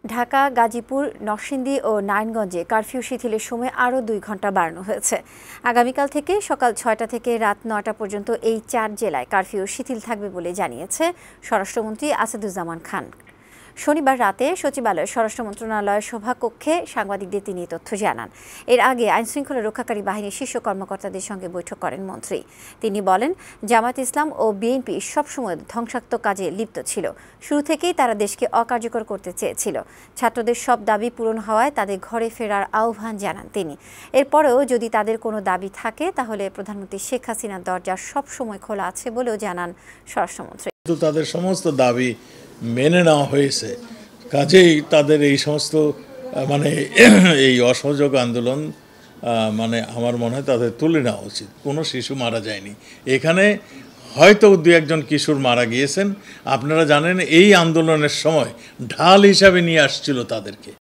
ঢাকা, গাজীপুর, নরসিংদী ও নারায়ণগঞ্জে কারফিউ শিথিলের সময় আরও ২ ঘণ্টা বাড়ানো হয়েছে। আগামীকাল থেকে সকাল ৬টা থেকে রাত ৯টা পর্যন্ত এই ৪ জেলায় কারফিউ শিথিল থাকবে বলে জানিয়েছে স্বরাষ্ট্রমন্ত্রী আসাদুজ্জামান খান। শনিবার রাতে সচিবালয়ের স্বরাষ্ট্র মন্ত্রণালয়ের সভাকক্ষে সাংবাদিকদের তিনি তথ্য জানান। এর আগে আইনশৃঙ্খলা রক্ষাকারী বাহিনীর শীর্ষ কর্মকর্তাদের সঙ্গে বৈঠক করেন মন্ত্রী। তিনি বলেন, জামায়াত ইসলাম ও বিএনপি সবসময় ধ্বংসাত্মক কাজে লিপ্ত ছিল। শুরু থেকেই তারা দেশকে অকার্যকর করতে চেয়েছিল। ছাত্রদের সব দাবি পূরণ হওয়ায় তাদের ঘরে ফেরার আহ্বান জানান তিনি। এরপরেও যদি তাদের কোনো দাবি থাকে তাহলে প্রধানমন্ত্রী শেখ হাসিনার দরজা সবসময় খোলা আছে বলেও জানান স্বরাষ্ট্রমন্ত্রী। তাদের সমস্ত দাবি মেনে নেওয়া হয়েছে, কাজেই তাদের এই সমস্ত এই অসহযোগ আন্দোলন আমার মনে হয় তাদের তুলে নেওয়া উচিত। কোনো শিশু মারা যায়নি এখানে, হয়তো ২-১জন কিশোর মারা গিয়েছেন। আপনারা জানেন এই আন্দোলনের সময় ঢাল হিসাবে নিয়ে আসছিল তাদেরকে।